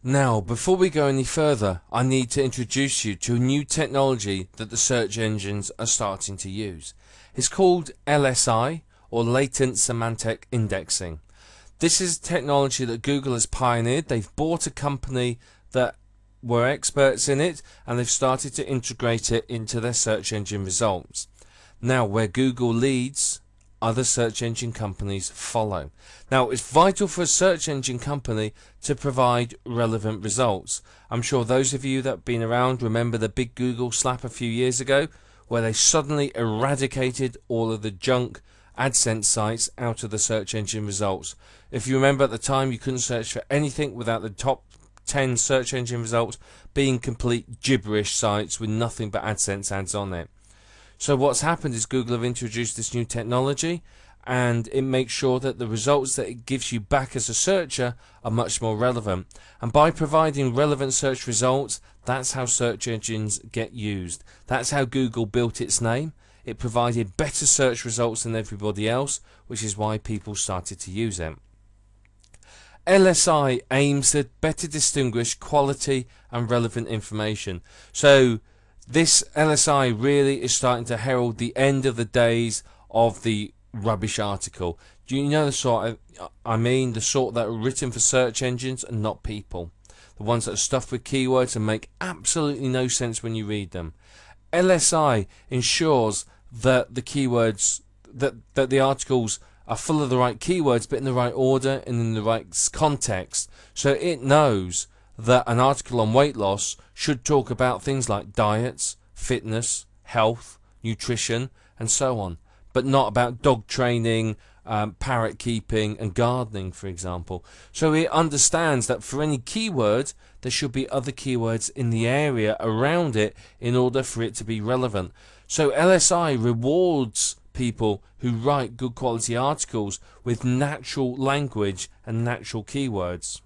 Now, before we go any further, I need to introduce you to a new technology that the search engines are starting to use. It's called LSI, or Latent Semantic Indexing. This is technology that Google has pioneered. They've bought a company that were experts in it, and they've started to integrate it into their search engine results. Now, where Google leads, other search engine companies follow. Now, it's vital for a search engine company to provide relevant results. I'm sure those of you that have been around remember the big Google slap a few years ago, where they suddenly eradicated all of the junk AdSense sites out of the search engine results. If you remember, at the time you couldn't search for anything without the top 10 search engine results being complete gibberish sites with nothing but AdSense ads on it. So what's happened is Google have introduced this new technology, and it makes sure that the results that it gives you back as a searcher are much more relevant. And by providing relevant search results, that's how search engines get used. That's how Google built its name. It provided better search results than everybody else, which is why people started to use it. LSI aims to better distinguish quality and relevant information. So this LSI really is starting to herald the end of the days of the rubbish article. Do you know the sort the sort that are written for search engines and not people? The ones that are stuffed with keywords and make absolutely no sense when you read them. LSI ensures that the keywords, that the articles are full of the right keywords, but in the right order and in the right context. So it knows that an article on weight loss should talk about things like diets, fitness, health, nutrition, and so on, but not about dog training, parrot keeping, and gardening, for example. So it understands that for any keyword, there should be other keywords in the area around it in order for it to be relevant. So LSI rewards people who write good quality articles with natural language and natural keywords.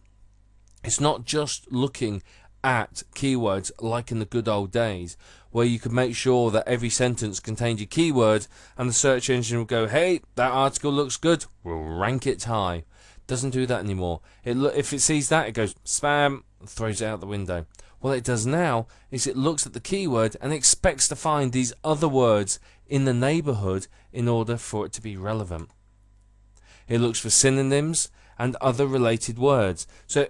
It's not just looking at keywords like in the good old days, where you could make sure that every sentence contained a keyword and the search engine will go, hey, that article looks good, we'll rank it high. Doesn't do that anymore. If it sees that, it goes spam, throws it out the window. What it does now is it looks at the keyword and expects to find these other words in the neighborhood in order for it to be relevant. It looks for synonyms and other related words. So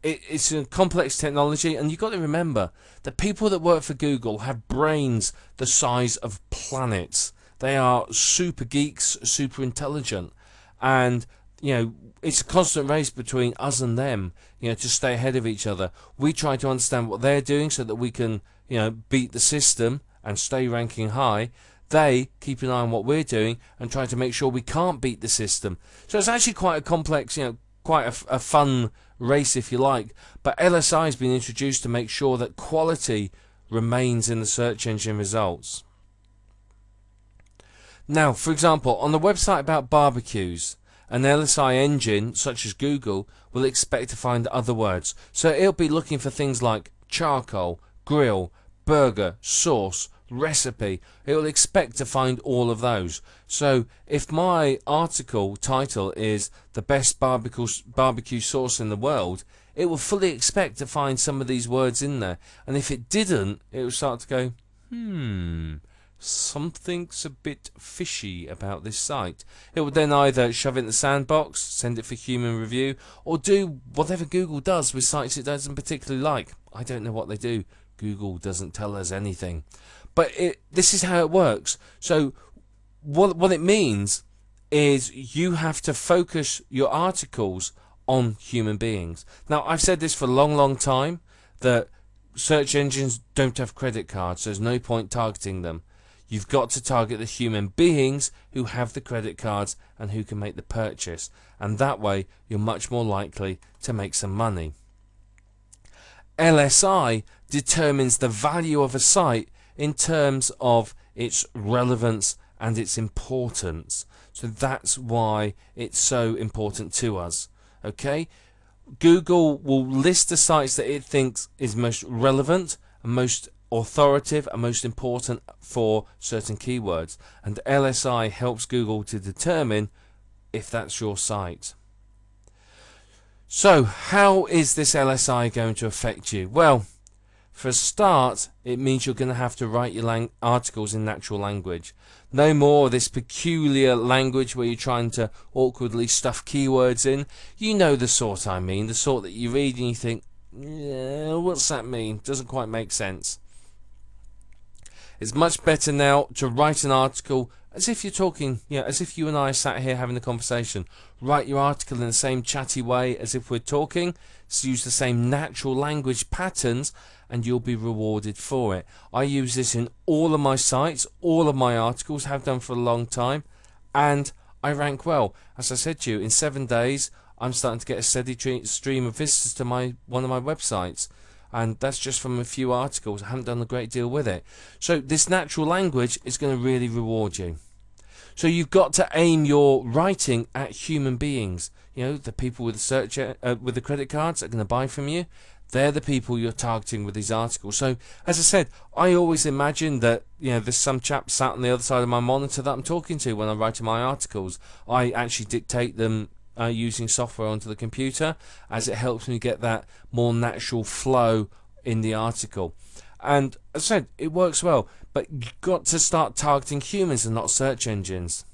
it's a complex technology, and you've got to remember that people that work for Google have brains the size of planets. They are super geeks, super intelligent, and it's a constant race between us and them, to stay ahead of each other. We try to understand what they're doing so that we can, beat the system and stay ranking high. They keep an eye on what we're doing and try to make sure we can't beat the system. So it's actually quite a complex, quite a fun race, if you like. But LSI has been introduced to make sure that quality remains in the search engine results. Now, for example, on the website about barbecues, an LSI engine, such as Google, will expect to find other words. So it'll be looking for things like charcoal, grill, burger, sauce, recipe. It will expect to find all of those. So if my article title is the best barbecue sauce in the world, it will fully expect to find some of these words in there. And if it didn't, it will start to go, something's a bit fishy about this site. It would then either shove it in the sandbox, send it for human review, or do whatever Google does with sites it doesn't particularly like. I don't know what they do. Google doesn't tell us anything. But this is how it works. So what it means is you have to focus your articles on human beings. Now, I've said this for a long, long time, that search engines don't have credit cards, so there's no point targeting them. You've got to target the human beings who have the credit cards and who can make the purchase. And that way, you're much more likely to make some money. LSI determines the value of a site in terms of its relevance and its importance. So that's why it's so important to us. Okay? Google will list the sites that it thinks is most relevant and most authoritative and most important for certain keywords, and LSI helps Google to determine if that's your site. So how is this LSI going to affect you? Well, for a start, it means you're going to have to write your articles in natural language. No more this peculiar language where you're trying to awkwardly stuff keywords in. You know the sort I mean, the sort that you read and you think, yeah, what's that mean? Doesn't quite make sense. It's much better now to write an article as if you're talking, as if you and I sat here having a conversation. Write your article in the same chatty way as if we're talking. So use the same natural language patterns and you'll be rewarded for it. I use this in all of my sites, all of my articles, have done for a long time, and I rank well. As I said to you, in 7 days I'm starting to get a steady stream of visitors to one of my websites. And that's just from a few articles. I haven't done a great deal with it. So this natural language is going to really reward you. So you've got to aim your writing at human beings. The people with the with the credit cards that are going to buy from you. They're the people you're targeting with these articles. So as I said, I always imagine that there's some chap sat on the other side of my monitor that I'm talking to when I'm writing my articles. I actually dictate them using software onto the computer, as it helps me get that more natural flow in the article. And as I said, it works well, but you've got to start targeting humans and not search engines.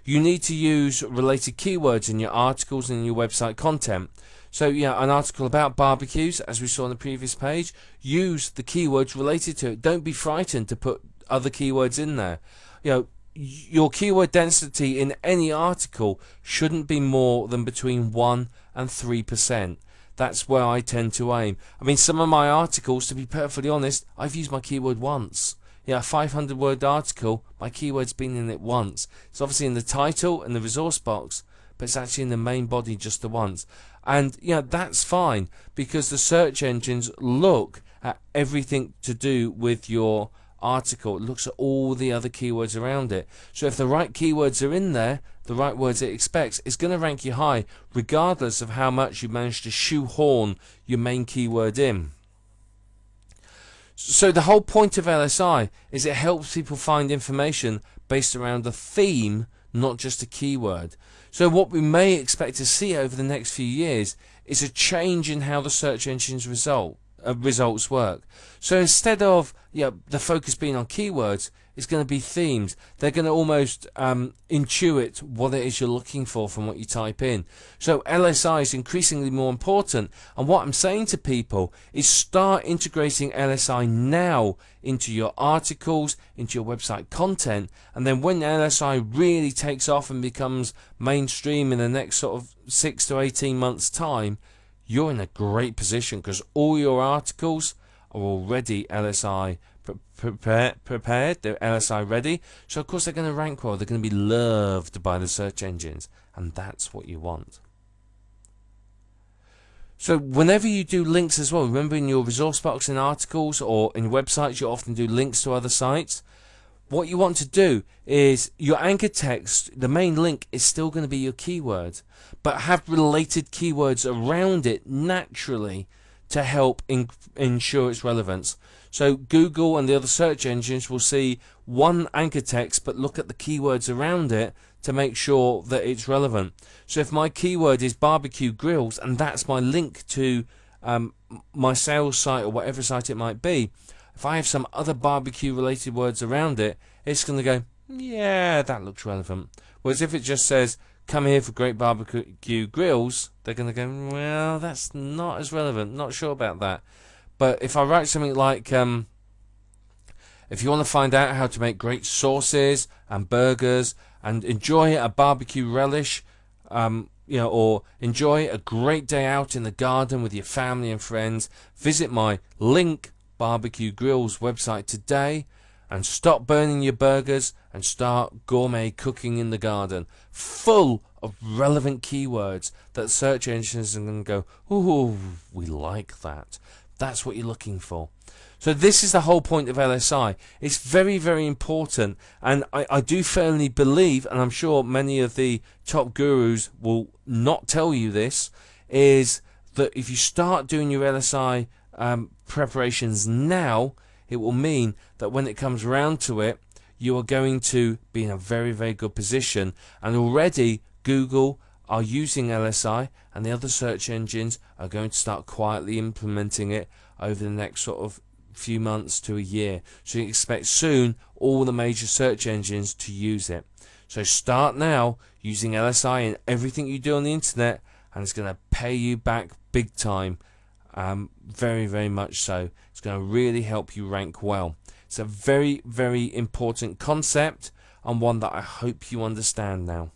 You need to use related keywords in your articles and in your website content. So an article about barbecues, as we saw on the previous page, use the keywords related to it. Don't be frightened to put other keywords in there. Your keyword density in any article shouldn't be more than between 1 and 3%. That's where I tend to aim. I mean, some of my articles, to be perfectly honest, I've used my keyword once. A 500-word article, my keyword's been in it once. It's obviously in the title and the resource box, but it's actually in the main body just the once. And that's fine, because the search engines look at everything to do with your article. It looks at all the other keywords around it. So if the right keywords are in there, the right words it expects, it's going to rank you high, regardless of how much you manage to shoehorn your main keyword in. So the whole point of LSI is it helps people find information based around a theme, not just a keyword. So what we may expect to see over the next few years is a change in how the search engines results work. So instead of the focus being on keywords, it's going to be themes. They're going to almost intuit what it is you're looking for from what you type in. So LSI is increasingly more important, and what I'm saying to people is start integrating LSI now into your articles, into your website content, and then when LSI really takes off and becomes mainstream in the next sort of 6 to 18 months time, you're in a great position, because all your articles are already LSI prepared, they're LSI ready, so of course they're going to rank well, they're going to be loved by the search engines, and that's what you want. So whenever you do links as well, remember in your resource box in articles or in websites you often do links to other sites. What you want to do is your anchor text, the main link is still going to be your keyword, but have related keywords around it naturally to help ensure its relevance. So Google and the other search engines will see one anchor text but look at the keywords around it to make sure that it's relevant. So if my keyword is barbecue grills and that's my link to my sales site or whatever site it might be, if I have some other barbecue related words around it, it's going to go, yeah, that looks relevant. Whereas if it just says, come here for great barbecue grills, they're going to go, well, that's not as relevant, not sure about that. But if I write something like, if you want to find out how to make great sauces and burgers and enjoy a barbecue relish, or enjoy a great day out in the garden with your family and friends, visit my Link Barbecue Grills website today and stop burning your burgers and start gourmet cooking in the garden. Full of relevant keywords that search engines are going to go, ooh, we like that. That's what you're looking for. So this is the whole point of LSI. It's very, very important, and I do firmly believe, and I'm sure many of the top gurus will not tell you this, is that if you start doing your LSI preparations now, it will mean that when it comes around to it, you are going to be in a very, very good position. And already Google are using LSI and the other search engines are going to start quietly implementing it over the next sort of few months to a year. So you expect soon all the major search engines to use it. So start now using LSI in everything you do on the internet, and it's going to pay you back big time. Very, very much so. It's going to really help you rank well. It's a very, very important concept, and one that I hope you understand now.